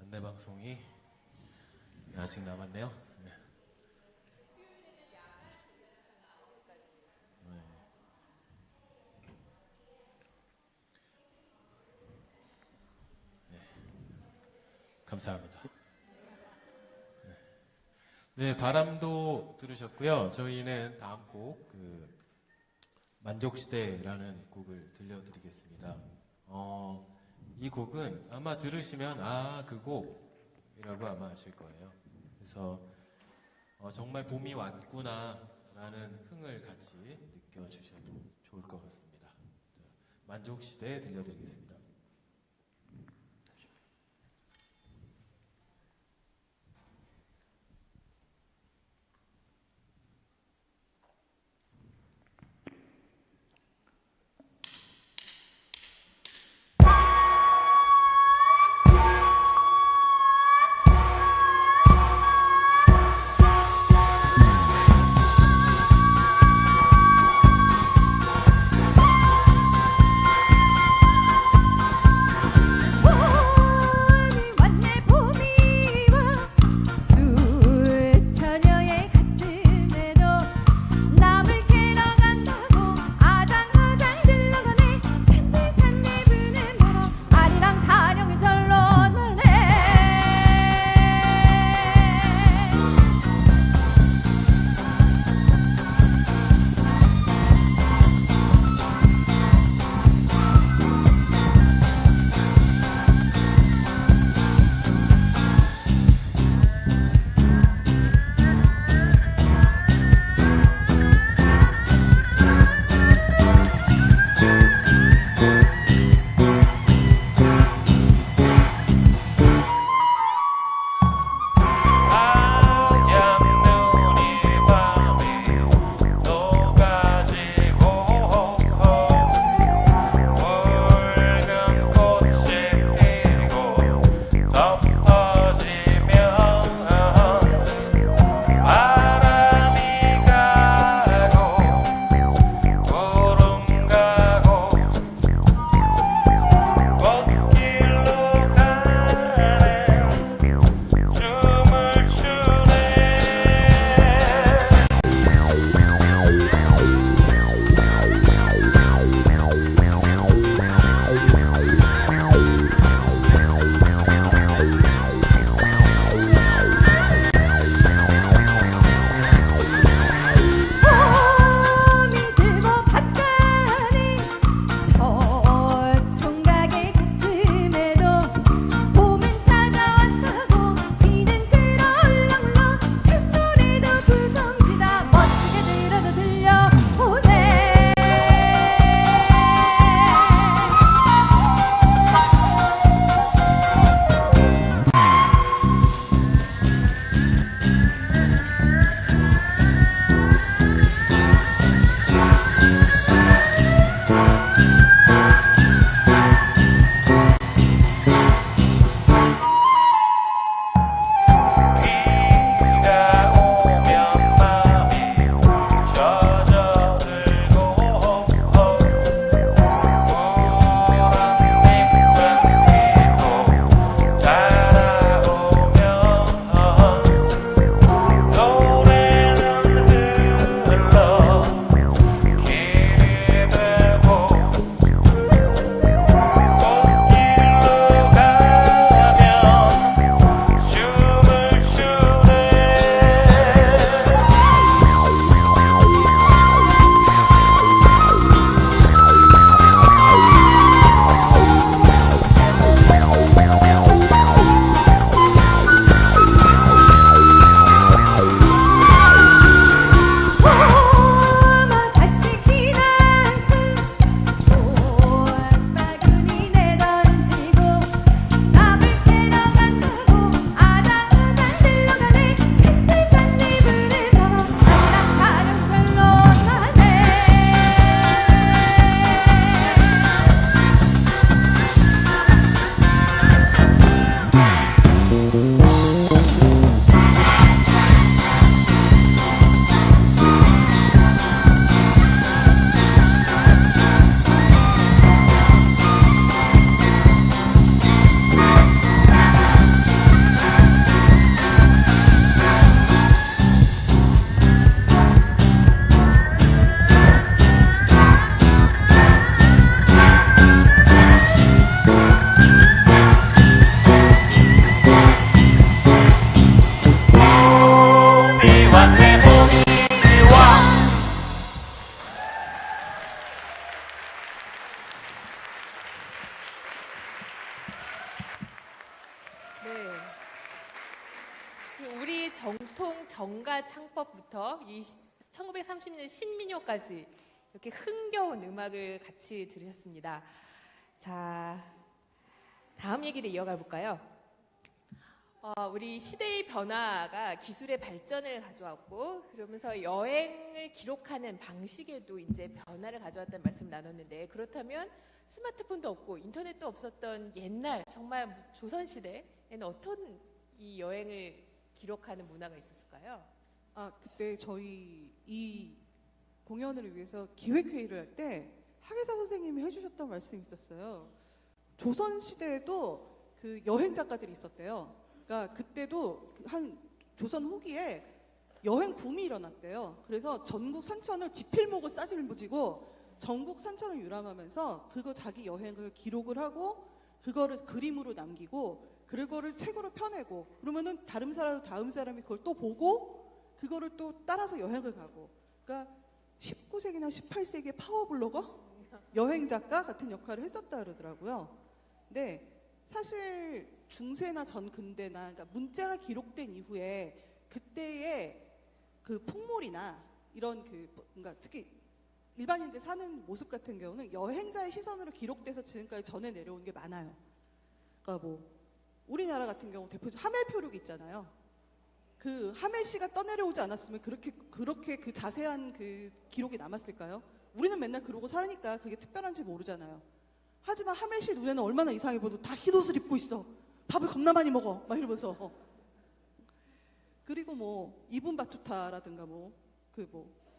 안내 방송이 아직 남았네요. 네. 감사합니다. 네, 바람도 들으셨고요. 저희는 다음 곡 만족시대라는 곡을 들려드리겠습니다. 이 곡은 아마 들으시면 그 곡이라고 아마 아실 거예요. 그래서 정말 봄이 왔구나라는 흥을 같이 느껴주셔도 좋을 것 같습니다. 만족시대 들려드리겠습니다. 네. 우리 정통 정가 창법부터 이 1930년 신민요까지 이렇게 흥겨운 음악을 같이 들으셨습니다. 자, 다음 얘기를 이어가 볼까요? 우리 시대의 변화가 기술의 발전을 가져왔고 그러면서 여행을 기록하는 방식에도 이제 변화를 가져왔다는 말씀 나눴는데 그렇다면 스마트폰도 없고 인터넷도 없었던 옛날 정말 조선시대에는 어떤 이 여행을 기록하는 문화가 있었을까요? 그때 저희 이 공연을 위해서 기획회의를 할 때 학예사 선생님이 해주셨던 말씀이 있었어요. 조선시대에도 그 여행 작가들이 있었대요. 그러니까 그때도 한 조선 후기에 여행 붐이 일어났대요. 그래서 전국 산천을 지필목을 싸질무지고 전국 산천을 유람하면서 그거 자기 여행을 기록을 하고 그거를 그림으로 남기고 그거를 책으로 펴내고 그러면은 다음 사람이 그걸 또 보고 그거를 또 따라서 여행을 가고 그러니까 19세기나 18세기의 파워블로거 여행 작가 같은 역할을 했었다 그러더라고요. 근데 사실 중세나 전근대나 그러니까 문자가 기록된 이후에 그때의 그 풍물이나 이런 그러니까 특히 일반인들 사는 모습 같은 경우는 여행자의 시선으로 기록돼서 지금까지 전해 내려온 게 많아요. 그러니까 뭐 우리나라 같은 경우 대표적 하멜표류기 있잖아요. 그 하멜 씨가 떠내려오지 않았으면 그렇게 그 자세한 그 기록이 남았을까요? 우리는 맨날 그러고 살으니까 그게 특별한지 모르잖아요. 하지만 하멜 씨 눈에는 얼마나 이상해 보여도 다 흰옷을 입고 있어. 밥을 겁나 많이 먹어. 막 이러면서. 그리고 뭐 이분 바투타라든가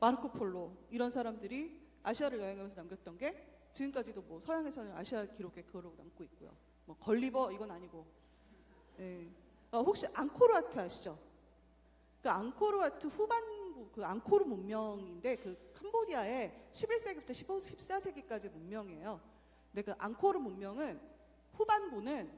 마르코 폴로 이런 사람들이 아시아를 여행하면서 남겼던 게 지금까지도 뭐 서양에서는 아시아 기록에 그걸로 남고 있고요. 뭐 걸리버 이건 아니고. 네. 혹시 앙코르와트 아시죠? 그 앙코르와트 후반부 그 앙코르 문명인데 그 캄보디아의 11세기부터 14세기까지 문명이에요. 근데 그 앙코르 문명은 후반부는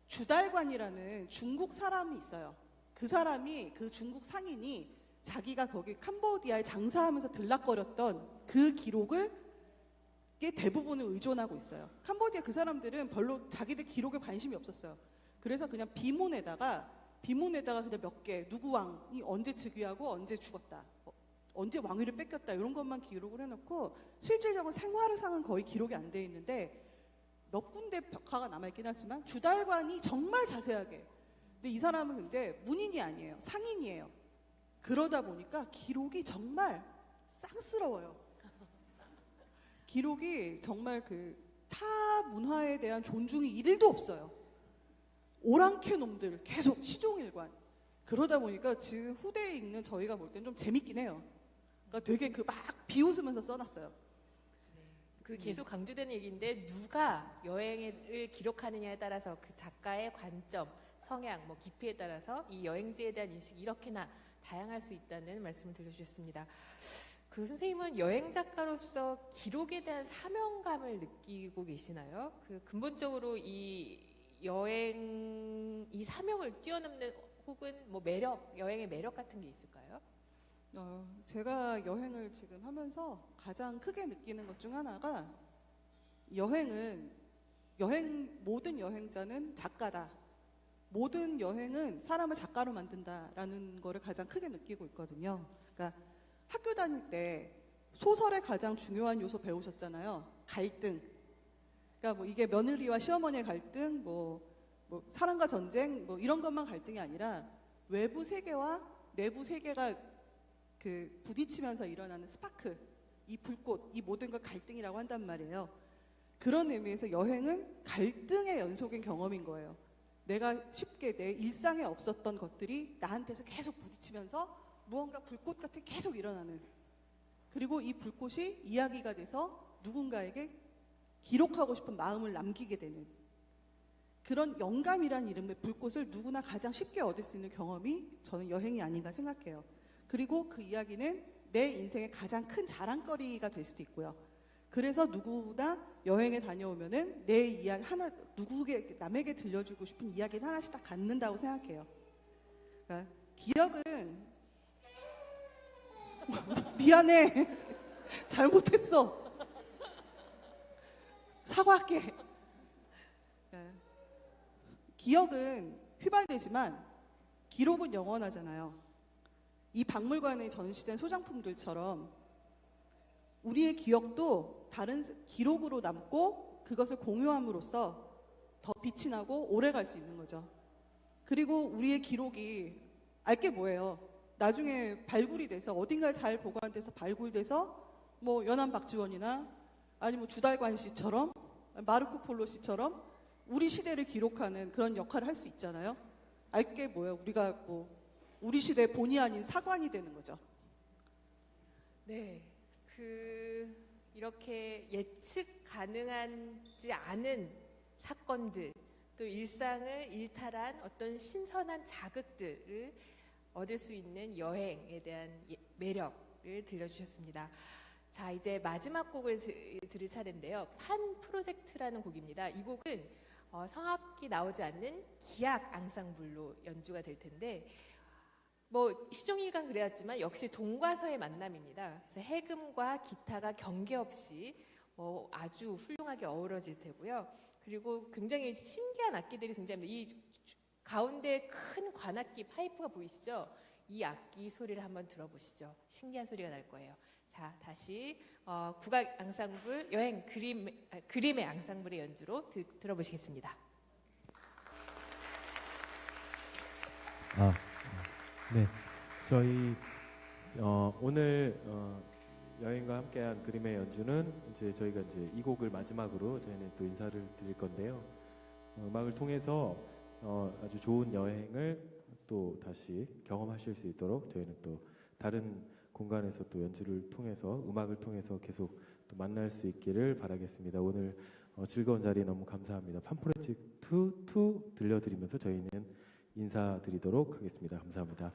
주달관이라는 중국 사람이 있어요. 그 사람이 그 중국 상인이 자기가 거기 캄보디아에 장사하면서 들락거렸던 그 기록을 대부분을 의존하고 있어요. 캄보디아 그 사람들은 별로 자기들 기록에 관심이 없었어요. 그래서 그냥 비문에다가 그냥 몇 개 누구 왕이 언제 즉위하고 언제 죽었다, 언제 왕위를 뺏겼다 이런 것만 기록을 해놓고 실질적으로 생활상은 거의 기록이 안 돼 있는데 몇 군데 벽화가 남아있긴 하지만 주달관이 정말 자세하게 근데 이 사람은 근데 문인이 아니에요. 상인이에요. 그러다 보니까 기록이 정말 쌍스러워요. 기록이 정말 그 타 문화에 대한 존중이 이들도 없어요. 오랑캐 놈들 계속 시종일관. 그러다 보니까 지금 후대에 읽는 저희가 볼 땐 좀 재밌긴 해요. 그러니까 되게 막 비웃으면서 써놨어요. 그 계속 강조되는 얘기인데 누가 여행을 기록하느냐에 따라서 그 작가의 관점, 성향, 뭐 깊이에 따라서 이 여행지에 대한 인식이 이렇게나 다양할 수 있다는 말씀을 들려주셨습니다. 그 선생님은 여행 작가로서 기록에 대한 사명감을 느끼고 계시나요? 그 근본적으로 이 여행 이 사명을 뛰어넘는 혹은 뭐 매력, 여행의 매력 같은 게 있을까요? 제가 여행을 지금 하면서 가장 크게 느끼는 것 중 하나가 모든 여행자는 작가다. 모든 여행은 사람을 작가로 만든다라는 거를 가장 크게 느끼고 있거든요. 그러니까 학교 다닐 때 소설의 가장 중요한 요소 배우셨잖아요. 갈등. 그러니까 뭐 이게 며느리와 시어머니의 갈등, 뭐 사랑과 전쟁, 뭐 이런 것만 갈등이 아니라 외부 세계와 내부 세계가 그 부딪히면서 일어나는 스파크, 이 불꽃, 이 모든 걸 갈등이라고 한단 말이에요. 그런 의미에서 여행은 갈등의 연속인 경험인 거예요. 내가 쉽게 내 일상에 없었던 것들이 나한테서 계속 부딪히면서 무언가 불꽃 같은 게 계속 일어나는 그리고 이 불꽃이 이야기가 돼서 누군가에게 기록하고 싶은 마음을 남기게 되는 그런 영감이란 이름의 불꽃을 누구나 가장 쉽게 얻을 수 있는 경험이 저는 여행이 아닌가 생각해요. 그리고 그 이야기는 내 인생의 가장 큰 자랑거리가 될 수도 있고요. 그래서 누구나 여행에 다녀오면은 내 이야기 하나 남에게 들려주고 싶은 이야기는 하나씩 딱 갖는다고 생각해요. 그러니까 기억은 미안해. 잘못했어. 사과할게. 네. 기억은 휘발되지만 기록은 영원하잖아요. 이 박물관에 전시된 소장품들처럼 우리의 기억도 다른 기록으로 남고 그것을 공유함으로써 더 빛이 나고 오래 갈 수 있는 거죠. 그리고 우리의 기록이 알게 뭐예요? 나중에 발굴이 돼서 어딘가에 잘 보관돼서 발굴돼서 뭐 연안 박지원이나 아니면 주달관 씨처럼 마르코 폴로 씨처럼 우리 시대를 기록하는 그런 역할을 할 수 있잖아요. 알게 뭐예요? 우리가 뭐 우리 시대의 본이 아닌 사관이 되는 거죠. 네, 이렇게 예측 가능하지 않은 사건들, 또 일상을 일탈한 어떤 신선한 자극들을 얻을 수 있는 여행에 대한 매력을 들려주셨습니다. 자, 이제 마지막 곡을 들을 차례인데요. 판 프로젝트라는 곡입니다. 이 곡은 성악기 나오지 않는 기악 앙상블로 연주가 될 텐데, 뭐 시종일관 그래왔지만 역시 동과서의 만남입니다. 그래서 해금과 기타가 경계 없이 아주 훌륭하게 어우러질 테고요. 그리고 굉장히 신기한 악기들이 등장합니다. 이 가운데 큰 관악기 파이프가 보이시죠? 이 악기 소리를 한번 들어보시죠. 신기한 소리가 날 거예요. 자, 다시 국악 앙상블 여행 그림의 앙상블의 연주로 들어보시겠습니다. 네, 저희 오늘 여행과 함께한 그림의 연주는 이제 저희가 이제 이 곡을 마지막으로 저희는 또 인사를 드릴 건데요. 음악을 통해서 아주 좋은 여행을 또 다시 경험하실 수 있도록 저희는 또 다른 공간에서 또 연주를 통해서 음악을 통해서 계속 또 만날 수 있기를 바라겠습니다. 오늘 즐거운 자리 너무 감사합니다. 판 프로젝트 2 들려드리면서 저희는 인사드리도록 하겠습니다. 감사합니다.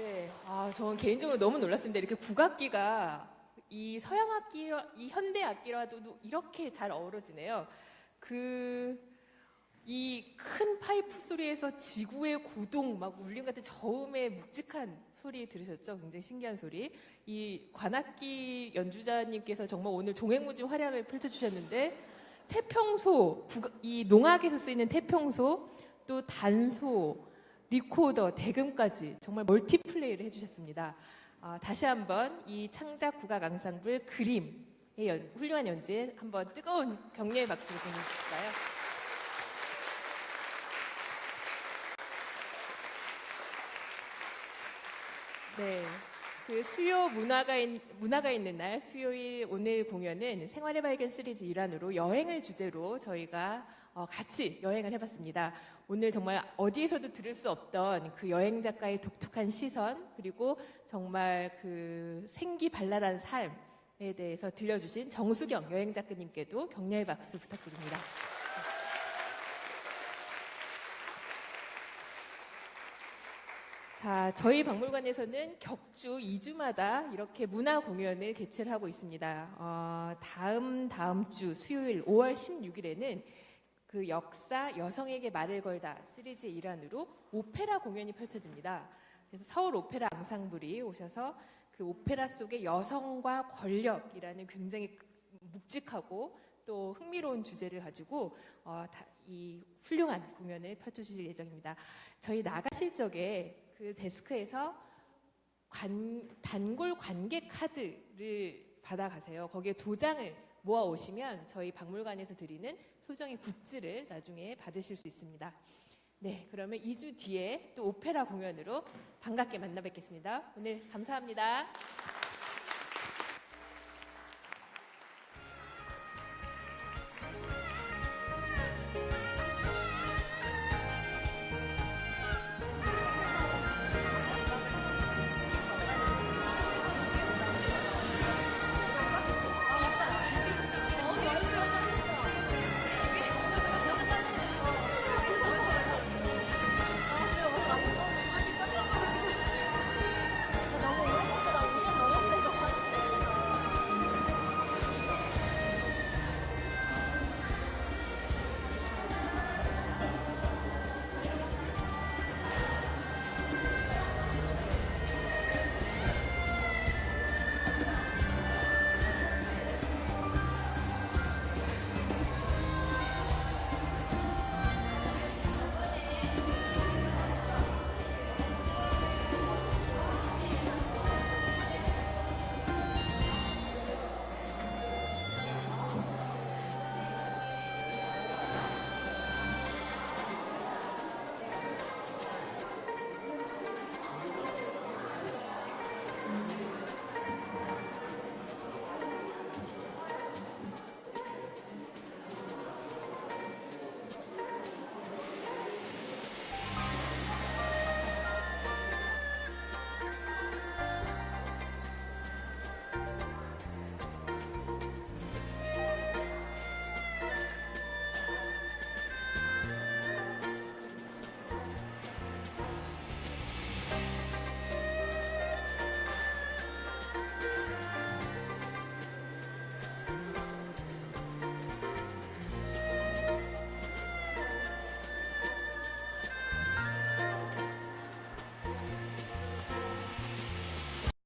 네, 저는 개인적으로 너무 놀랐습니다. 이렇게 국악기가 이 서양 악기, 이 현대 악기와도 이렇게 잘 어우러지네요. 이 큰 파이프 소리에서 지구의 고동, 막 울림 같은 저음의 묵직한 소리 들으셨죠? 굉장히 신기한 소리. 이 관악기 연주자님께서 정말 오늘 종횡무진 활약을 펼쳐주셨는데, 태평소, 이 농악에서 쓰이는 태평소, 또 단소, 리코더, 대금까지 정말 멀티플레이를 해주셨습니다. 다시 한번 이 창작 국악 앙상블 그림의 훌륭한 연주에 한번 뜨거운 격려의 박수를 보내주실까요? 네. 그 수요 문화가 있는 날 수요일 오늘 공연은 생활의 발견 시리즈 일환으로 여행을 주제로 저희가 같이 여행을 해봤습니다. 오늘 정말 어디에서도 들을 수 없던 그 여행 작가의 독특한 시선, 그리고 정말 그 생기발랄한 삶에 대해서 들려주신 정수경 여행 작가님께도 격려의 박수 부탁드립니다. 자, 저희 박물관에서는 격주 2주마다 이렇게 문화 공연을 개최를 하고 있습니다. 다음 주 수요일 5월 16일에는 그 역사 여성에게 말을 걸다 시리즈의 일환으로 오페라 공연이 펼쳐집니다. 그래서 서울 오페라 앙상블이 오셔서 그 오페라 속의 여성과 권력이라는 굉장히 묵직하고 또 흥미로운 주제를 가지고 이 훌륭한 공연을 펼쳐주실 예정입니다. 저희 나가실 적에 그 데스크에서 단골 관객 카드를 받아가세요. 거기에 도장을 모아 오시면 저희 박물관에서 드리는 소정의 굿즈를 나중에 받으실 수 있습니다. 네, 그러면 2주 뒤에 또 오페라 공연으로 반갑게 만나 뵙겠습니다. 오늘 감사합니다.